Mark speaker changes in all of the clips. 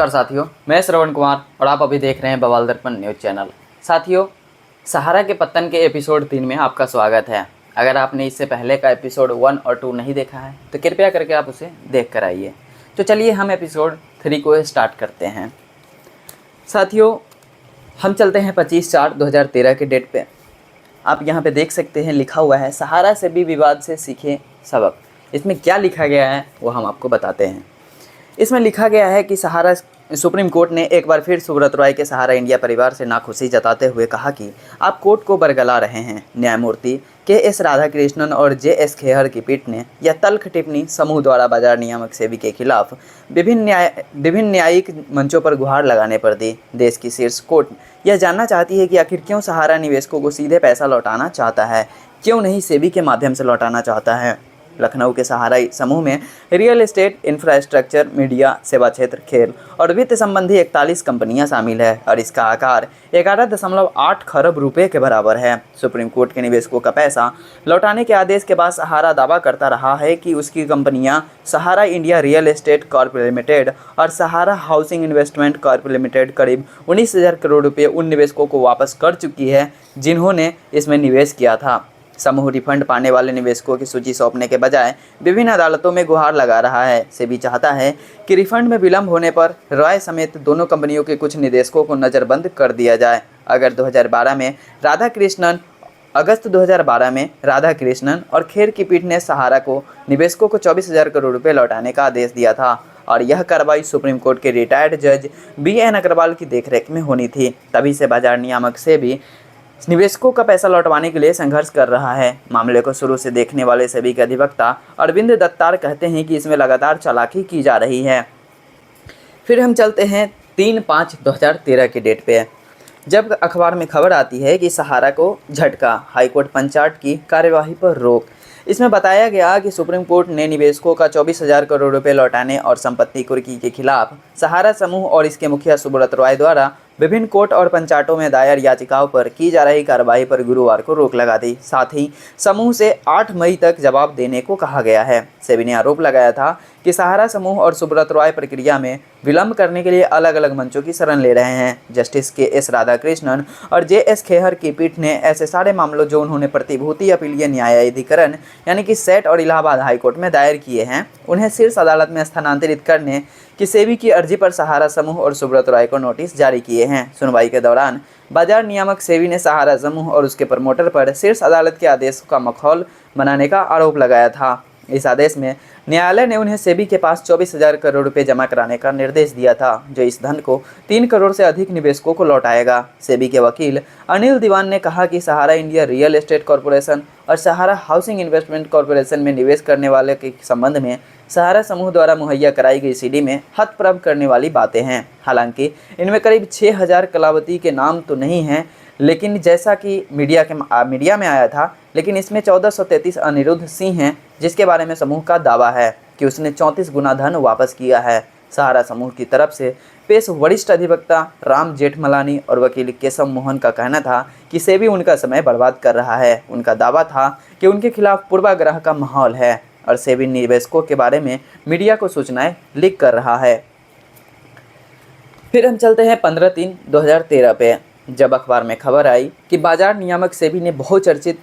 Speaker 1: नमस्कार साथियों, मैं श्रवण कुमार और आप अभी देख रहे हैं बवाल दर्पण न्यूज़ चैनल। साथियों, सहारा के पतन के एपिसोड 3 में आपका स्वागत है। अगर आपने इससे पहले का एपिसोड 1 और 2 नहीं देखा है तो कृपया करके आप उसे देख कर आइए। तो चलिए हम एपिसोड 3 को स्टार्ट करते हैं। साथियों, हम चलते हैं 25/4/2013 के डेट पे। आप यहाँ पे देख सकते हैं लिखा हुआ है, सहारा से भी विवाद से सीखे सबक। इसमें क्या लिखा गया है वो हम आपको बताते हैं। इसमें लिखा गया है कि सहारा सुप्रीम कोर्ट ने एक बार फिर सुब्रत रॉय के सहारा इंडिया परिवार से नाखुशी जताते हुए कहा कि आप कोर्ट को बरगला रहे हैं। न्यायमूर्ति के.एस. राधाकृष्णन और जे.एस. खेहर की पीठ ने यह तल्ख टिप्पणी समूह द्वारा बाजार नियामक सेबी के खिलाफ विभिन्न न्यायिक मंचों पर गुहार लगाने पर दी। देश की शीर्ष कोर्ट यह जानना चाहती है कि आखिर क्यों सहारा निवेशकों को सीधे पैसा लौटाना चाहता है, क्यों नहीं सेबी के माध्यम से लौटाना चाहता है। लखनऊ के सहारा समूह में रियल एस्टेट, इंफ्रास्ट्रक्चर, मीडिया, सेवा क्षेत्र, खेल और वित्त संबंधी 41 कंपनियां शामिल है और इसका आकार 11.8 खरब रुपए के बराबर है। सुप्रीम कोर्ट के निवेशकों का पैसा लौटाने के आदेश के बाद सहारा दावा करता रहा है कि उसकी कंपनियां Sahara India real estate corp limited और Sahara housing investment corp limited करीब 19,000 करोड़ रुपये उन निवेशकों को वापस कर चुकी है जिन्होंने इसमें निवेश किया था। समूह रिफंड पाने वाले निवेशकों की सूची सौंपने के बजाय विभिन्न अदालतों में गुहार लगा रहा है। सेबी चाहता है कि रिफंड में विलंब होने पर रॉय समेत दोनों कंपनियों के कुछ निदेशकों को नज़रबंद कर दिया जाए। अगस्त 2012 में राधाकृष्णन और खेर की पीठ ने सहारा को निवेशकों को 24,000 करोड़ रुपए लौटाने का आदेश दिया था और यह कार्रवाई सुप्रीम कोर्ट के रिटायर्ड जज B.N. अग्रवाल की देखरेख में होनी थी। तभी से बाजार नियामक सेबी निवेशकों का पैसा लौटवाने के लिए संघर्ष कर रहा है। मामले को शुरू से देखने वाले सेबी के अधिवक्ता अरविंद दत्तार कहते हैं कि इसमें लगातार चालाकी की जा रही है। फिर हम चलते हैं 3/5/2013 के डेट पे, जब अखबार में खबर आती है कि सहारा को झटका, हाईकोर्ट पंचाट की कार्यवाही पर रोक। इसमें बताया गया कि सुप्रीम कोर्ट ने निवेशकों का 24,000 करोड़ रुपए लौटाने और संपत्ति कुर्की के खिलाफ सहारा समूह और इसके मुखिया सुब्रत रॉय द्वारा विभिन्न कोर्ट और पंचायतों में दायर याचिकाओं पर की जा रही कार्रवाई पर गुरुवार को रोक लगा दी। साथ ही समूह से 8 मई तक जवाब देने को कहा गया है। सेबी ने आरोप लगाया था कि सहारा समूह और सुब्रत रॉय प्रक्रिया में विलंब करने के लिए अलग अलग मंचों की शरण ले रहे हैं। Justice KS. राधाकृष्णन और जे.एस. खेहर की पीठ ने ऐसे सारे मामलों जो उन्होंने प्रतिभूति अपीलीय न्यायाधिकरण यानी कि सेट और इलाहाबाद हाईकोर्ट में दायर किए हैं, उन्हें शीर्ष अदालत में स्थानांतरित करने की सेबी की अर्जी पर सहारा समूह और सुब्रत रॉय को नोटिस जारी किए हैं। सुनवाई के दौरान बाजार नियामक सेबी ने सहारा समूह और उसके प्रमोटर पर शीर्ष अदालत के आदेश का मखौल बनाने का आरोप लगाया था। इस आदेश में न्यायालय ने उन्हें सेबी के पास 24,000 करोड़ रुपए जमा कराने का निर्देश दिया था, जो इस धन को 3 करोड़ से अधिक निवेशकों को लौटाएगा। सेबी के वकील अनिल दीवान ने कहा कि सहारा इंडिया रियल एस्टेट कॉरपोरेशन और सहारा हाउसिंग इन्वेस्टमेंट कॉरपोरेशन में निवेश करने वाले के संबंध में सहारा समूह द्वारा मुहैया कराई गई सीडी में हतप्रभ करने वाली बातें हैं। हालांकि इनमें करीब 6,000 कलावती के नाम तो नहीं हैं, लेकिन जैसा कि मीडिया में आया था, लेकिन इसमें 1433 अनिरुद्ध सिंह हैं, जिसके बारे में समूह का दावा है कि उसने 34 गुना धन वापस किया है। सहारा समूह की तरफ से पेश वरिष्ठ अधिवक्ता राम जेठमलानी और वकील केशव मोहन का कहना था कि सेबी उनका समय बर्बाद कर रहा है। उनका दावा था कि उनके खिलाफ पूर्वाग्रह का माहौल है और सेबी निवेशकों के बारे में मीडिया को सूचनाएं लीक कर रहा है। फिर हम चलते हैं 15/3/2013 पे, जब अखबार में खबर आई कि बाजार नियामक सेबी ने बहुचर्चित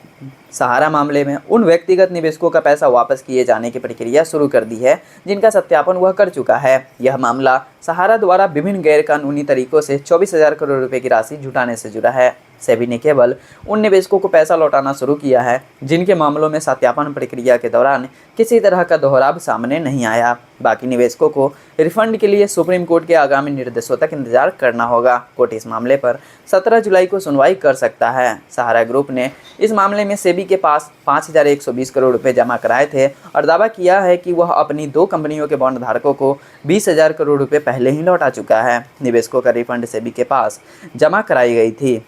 Speaker 1: सहारा मामले में उन व्यक्तिगत निवेशकों का पैसा वापस किए जाने की प्रक्रिया शुरू कर दी है जिनका सत्यापन वह कर चुका है। यह मामला सहारा द्वारा विभिन्न गैरकानूनी तरीकों से 24,000 करोड़ रुपए की राशि जुटाने से जुड़ा है। सेबी ने केवल उन निवेशकों को पैसा लौटाना शुरू किया है जिनके मामलों में सत्यापन प्रक्रिया के दौरान किसी तरह का दोहराव सामने नहीं आया। बाकी निवेशकों को रिफंड के लिए सुप्रीम कोर्ट के आगामी निर्देशों तक इंतजार करना होगा। कोर्ट इस मामले पर 17 जुलाई को सुनवाई कर सकता है। सहारा ग्रुप ने इस मामले में सेबी के पास 5,120 करोड़ रुपए जमा कराए थे और दावा किया है कि वह अपनी 2 कंपनियों के बॉन्ड धारकों को 20,000 करोड़ रुपए पहले ही लौटा चुका है। निवेशकों का रिफंड सेबी के पास जमा कराई गई थी।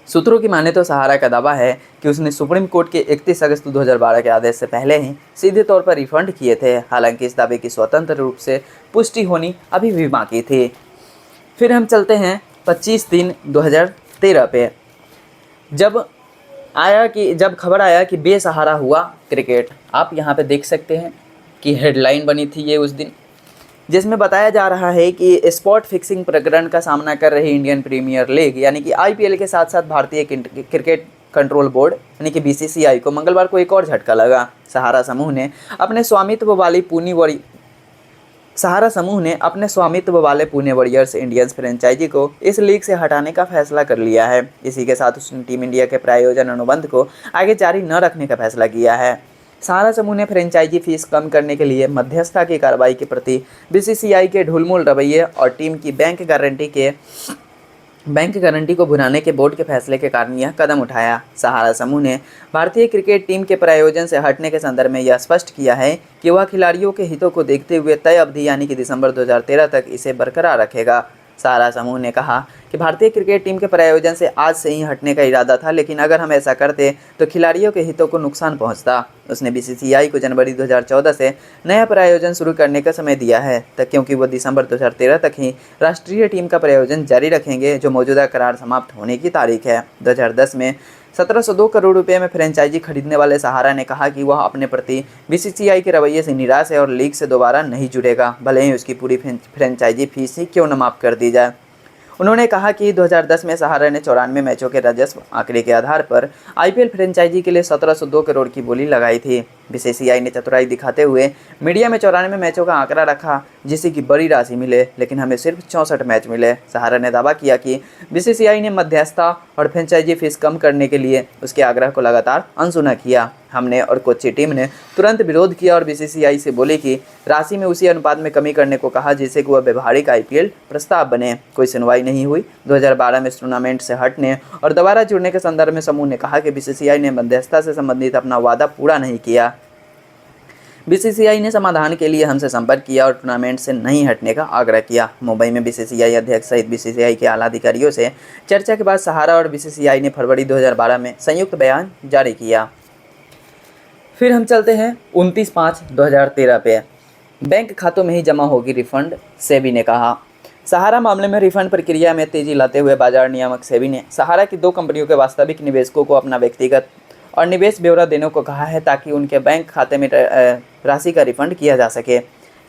Speaker 1: सूत्रों की माने तो सहारा का दावा है कि उसने सुप्रीम कोर्ट के 31 अगस्त 2012 के आदेश से पहले ही सीधे तौर पर रिफंड किए थे। हालांकि इस दावे की स्वतंत्र रूप से पुष्टि होनी अभी भी बाकी थी। फिर हम चलते हैं 25/3/2013 पे, जब खबर आया कि बेसहारा हुआ क्रिकेट। आप यहाँ पे देख सकते हैं कि हेडलाइन बनी थी ये उस दिन जिसमें बताया जा रहा है कि स्पॉट फिक्सिंग प्रकरण का सामना कर रही इंडियन प्रीमियर लीग यानी कि आईपीएल के साथ साथ भारतीय क्रिकेट कंट्रोल बोर्ड यानी कि बीसीसीआई को मंगलवार को एक और झटका लगा। सहारा समूह ने अपने स्वामित्व वाले पुणे वॉरियर्स इंडियंस फ्रेंचाइजी को इस लीग से हटाने का फैसला कर लिया है। इसी के साथ उसने टीम इंडिया के प्रायोजन अनुबंध को आगे जारी न रखने का फैसला किया है। सहारा समूह ने फ्रेंचाइजी फीस कम करने के लिए मध्यस्थता की कार्रवाई के प्रति बीसीसीआई के ढुलमुल रवैये और टीम की बैंक गारंटी को भुनाने के बोर्ड के फैसले के कारण यह कदम उठाया। सहारा समूह ने भारतीय क्रिकेट टीम के प्रायोजन से हटने के संदर्भ में यह स्पष्ट किया है कि वह खिलाड़ियों के हितों को देखते हुए तय अवधि यानी कि दिसंबर 2013 तक इसे बरकरार रखेगा। सहारा समूह ने कहा कि भारतीय क्रिकेट टीम के प्रायोजन से आज से ही हटने का इरादा था, लेकिन अगर हम ऐसा करते तो खिलाड़ियों के हितों को नुकसान पहुंचता। उसने बीसीसीआई को जनवरी 2014 से नया प्रायोजन शुरू करने का समय दिया है क्योंकि वो दिसंबर 2013 तक ही राष्ट्रीय टीम का प्रायोजन जारी रखेंगे, जो मौजूदा करार समाप्त होने की तारीख है। 2010 में 1702 करोड़ रुपए में फ्रेंचाइजी खरीदने वाले सहारा ने कहा कि वह अपने प्रति बीसीसीआई के रवैये से निराश है और लीग से दोबारा नहीं जुड़ेगा, भले ही उसकी पूरी फ्रेंचाइजी फीस ही क्यों न माफ़ कर दी जाए। उन्होंने कहा कि 2010 में सहारा ने 94 मैचों के राजस्व आंकड़े के आधार पर आईपीएल फ्रेंचाइजी के लिए 1702 करोड़ की बोली लगाई थी। बीसीसीआई ने चतुराई दिखाते हुए मीडिया में 94 मैचों का आंकड़ा रखा, जिससे कि बड़ी राशि मिले, लेकिन हमें सिर्फ 64 मैच मिले। सहारा ने दावा किया कि बीसीसीआई ने मध्यस्थता और फ्रेंचाइजी फीस कम करने के लिए उसके आग्रह को लगातार अनसुना किया। हमने और कोच्चि टीम ने तुरंत विरोध किया और बीसीसीआई से बोले कि राशि में उसी अनुपात में कमी करने को कहा जिससे कि वह व्यवहारिक आईपीएल प्रस्ताव बने। कोई सुनवाई नहीं हुई। 2012 में इस टूर्नामेंट से हटने और दोबारा जुड़ने के संदर्भ में समूह ने कहा कि बीसीसीआई ने मध्यस्थता से संबंधित अपना वादा पूरा नहीं किया। बीसीसीआई ने समाधान के लिए हमसे संपर्क किया और टूर्नामेंट से नहीं हटने का आग्रह किया। मुंबई में बीसीसीआई अध्यक्ष सहित बीसीसीआई के आला अधिकारियों से चर्चा के बाद सहारा और बीसीसीआई ने फरवरी 2012 में संयुक्त बयान जारी किया। फिर हम चलते हैं 29/5/2013 पे। बैंक खातों में ही जमा होगी रिफंड, सेबी ने कहा। सहारा मामले में रिफंड प्रक्रिया में तेजी लाते हुए बाजार नियामक सेबी ने सहारा की 2 कंपनियों के वास्तविक निवेशकों को अपना व्यक्तिगत और निवेश ब्यौरा देने को कहा है ताकि उनके बैंक खाते में राशि का रिफंड किया जा सके।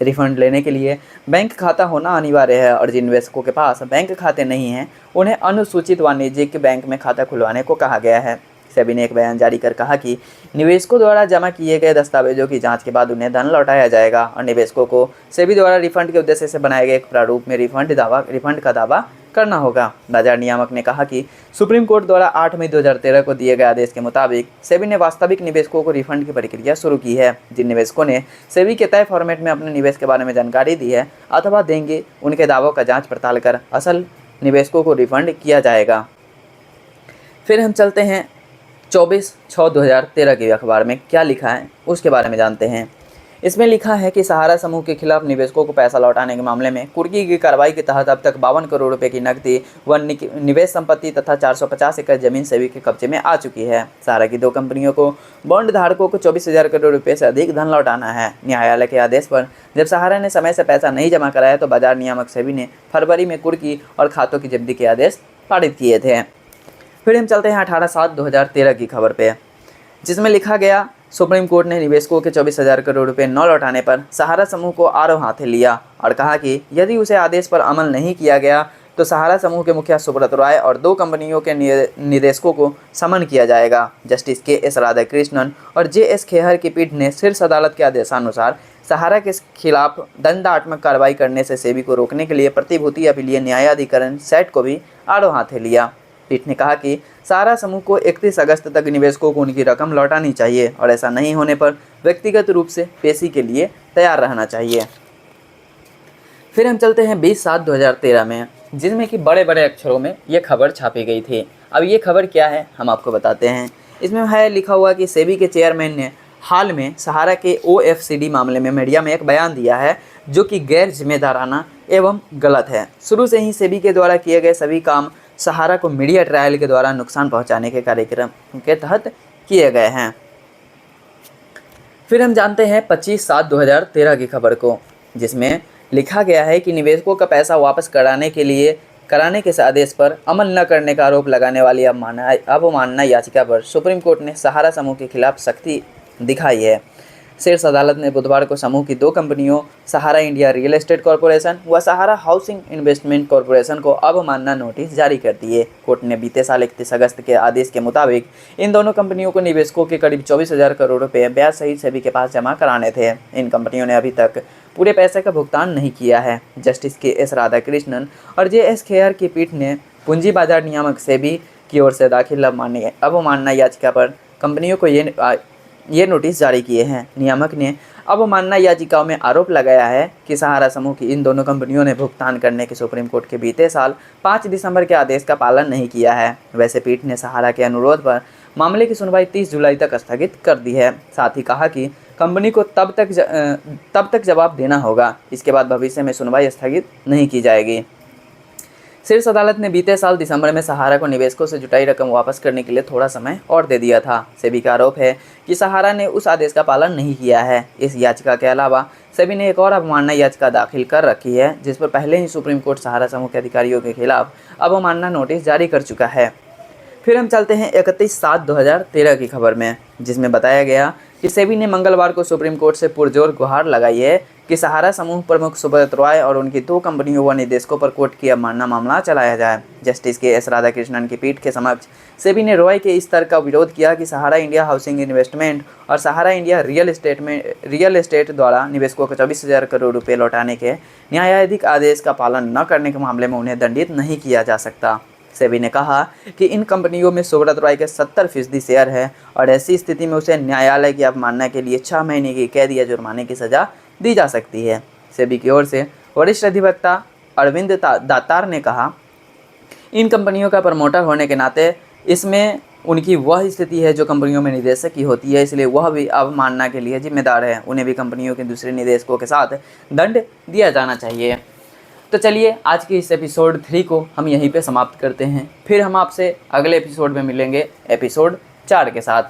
Speaker 1: रिफंड लेने के लिए बैंक खाता होना अनिवार्य है और जिन निवेशकों के पास बैंक खाते नहीं हैं उन्हें अनुसूचित वाणिज्यिक बैंक में खाता खुलवाने को कहा गया है। सेबी ने एक बयान जारी कर कहा कि निवेशकों द्वारा जमा किए गए दस्तावेजों की जांच के बाद उन्हें धन लौटाया जाएगा और निवेशकों को सेबी द्वारा रिफंड के उद्देश्य से बनाए गए एक प्रारूप में रिफंड का दावा करना होगा। बाजार नियामक ने कहा कि सुप्रीम कोर्ट द्वारा 8 मई 2013 को दिए गए आदेश के मुताबिक सेबी ने वास्तविक निवेशकों को रिफंड की प्रक्रिया शुरू की है। जिन निवेशकों ने सेबी के तय फॉर्मेट में अपने निवेश के बारे में जानकारी दी है अथवा देंगे, उनके दावों का जाँच पड़ताल कर असल निवेशकों को रिफंड किया जाएगा। फिर हम चलते हैं 24/6/2013 के अखबार में क्या लिखा है उसके बारे में जानते हैं। इसमें लिखा है कि सहारा समूह के खिलाफ निवेशकों को पैसा लौटाने के मामले में कुर्की की कार्रवाई के तहत अब तक 52 करोड़ रुपए की नकदी व निवेश संपत्ति तथा 450 एकड़ जमीन सेबी के कब्जे में आ चुकी है। सहारा की 2 कंपनियों को बॉन्ड धारकों को 24,000 करोड़ रुपए से अधिक धन लौटाना है। न्यायालय के आदेश पर जब सहारा ने समय से पैसा नहीं जमा कराया तो बाजार नियामक सेबी ने फरवरी में कुर्की और खातों की जब्ती के आदेश पारित किए थे। फिर हम चलते हैं 18/7/2013 की खबर पे, जिसमें लिखा गया सुप्रीम कोर्ट ने निवेशकों के 24,000 करोड़ रुपए न लौटाने पर सहारा समूह को आरोप हाथे लिया और कहा कि यदि उसे आदेश पर अमल नहीं किया गया तो सहारा समूह के मुखिया सुब्रत रॉय और 2 कंपनियों के निदेशकों को समन किया जाएगा। जस्टिस KS राधाकृष्णन और JS खेहर की पीठ ने शीर्ष अदालत के आदेशानुसार सहारा के खिलाफ दंडात्मक कार्रवाई करने से सेबी को रोकने के लिए प्रतिभूति अपीलीय न्यायाधिकरण सेट को भी आरोप हाथे लिया। पीठ ने कहा कि सहारा समूह को 31 अगस्त तक निवेशकों को उनकी रकम लौटानी चाहिए और ऐसा नहीं होने पर व्यक्तिगत रूप से पेशी के लिए तैयार रहना चाहिए। फिर हम चलते हैं 20/7/2013 में, जिसमें कि बड़े बड़े अक्षरों में ये खबर छापी गई थी। अब ये खबर क्या है हम आपको बताते हैं। इसमें है लिखा हुआ कि सेबी के चेयरमैन ने हाल में सहारा के OFCD मामले में मीडिया में एक बयान दिया है जो कि गैर जिम्मेदाराना एवं गलत है। शुरू से ही सेबी के द्वारा किए गए सभी काम सहारा को मीडिया ट्रायल के द्वारा नुकसान पहुंचाने के कार्यक्रम के तहत किए गए हैं। फिर हम जानते हैं 25/7/2013 की खबर को, जिसमें लिखा गया है कि निवेशकों का पैसा वापस कराने के आदेश पर अमल न करने का आरोप लगाने वाली अवमानना याचिका पर सुप्रीम कोर्ट ने सहारा समूह के खिलाफ सख्ती दिखाई है। शीर्ष अदालत ने बुधवार को समूह की 2 कंपनियों सहारा इंडिया रियल एस्टेट कॉरपोरेशन व सहारा हाउसिंग इन्वेस्टमेंट कॉरपोरेशन को अवमानना नोटिस जारी कर दिए। कोर्ट ने बीते साल 31 अगस्त के आदेश के मुताबिक इन दोनों कंपनियों को निवेशकों के करीब 24,000 करोड़ रुपए ब्याज सहित सेबी के पास जमा कराने थे। इन कंपनियों ने अभी तक पूरे पैसे का भुगतान नहीं किया है। Justice KS. राधाकृष्णन और जे.एस. खेयर की पीठ ने पूंजी बाजार नियामक सेबी की ओर से दाखिल अवमानना याचिका पर कंपनियों को ये नोटिस जारी किए हैं। नियामक ने अवमानना याचिकाओं में आरोप लगाया है कि सहारा समूह की इन दोनों कंपनियों ने भुगतान करने के सुप्रीम कोर्ट के बीते साल 5 दिसंबर के आदेश का पालन नहीं किया है। वैसे पीठ ने सहारा के अनुरोध पर मामले की सुनवाई 30 जुलाई तक स्थगित कर दी है। साथ ही कहा कि कंपनी को तब तक जवाब देना होगा, इसके बाद भविष्य में सुनवाई स्थगित नहीं की जाएगी। शीर्ष अदालत ने बीते साल दिसंबर में सहारा को निवेशकों से जुटाई रकम वापस करने के लिए थोड़ा समय और दे दिया था। सेबी का आरोप है कि सहारा ने उस आदेश का पालन नहीं किया है। इस याचिका के अलावा सेबी ने एक और अवमानना याचिका दाखिल कर रखी है, जिस पर पहले ही सुप्रीम कोर्ट सहारा समूह के अधिकारियों के खिलाफ अवमानना नोटिस जारी कर चुका है। फिर हम चलते हैं 31/7/2013 की खबर में, जिसमें बताया गया कि सेबी ने मंगलवार को सुप्रीम कोर्ट से पुरजोर गुहार लगाई है कि सहारा समूह प्रमुख सुब्रत रॉय और उनकी 2 कंपनियों व निदेशकों पर कोर्ट की अवमानना मामला चलाया जाए। Justice KS. राधाकृष्णन की पीठ के समक्ष सेबी ने रॉय के इस तर्क का विरोध किया कि सहारा इंडिया हाउसिंग इन्वेस्टमेंट और सहारा इंडिया रियल एस्टेट द्वारा निवेशकों को 24,000 करोड़ रुपये लौटाने के न्यायाधिक आदेश का पालन न करने के मामले में उन्हें दंडित नहीं किया जा सकता। सेबी ने कहा कि इन कंपनियों में सुब्रत रॉय के 70% शेयर है और ऐसी स्थिति में उसे न्यायालय की अवमानना के लिए 6 महीने की कैद या जुर्माने की सज़ा दी जा सकती है। सेबी की ओर से वरिष्ठ अधिवक्ता अरविंद दातार ने कहा, इन कंपनियों का प्रमोटर होने के नाते इसमें उनकी वह स्थिति है जो कंपनियों में निदेशक की होती है, इसलिए वह भी अवमानना के लिए जिम्मेदार है। उन्हें भी कंपनियों के दूसरे निदेशकों के साथ दंड दिया जाना चाहिए। तो चलिए आज के इस एपिसोड 3 को हम यहीं पे समाप्त करते हैं। फिर हम आपसे अगले एपिसोड में मिलेंगे एपिसोड 4 के साथ।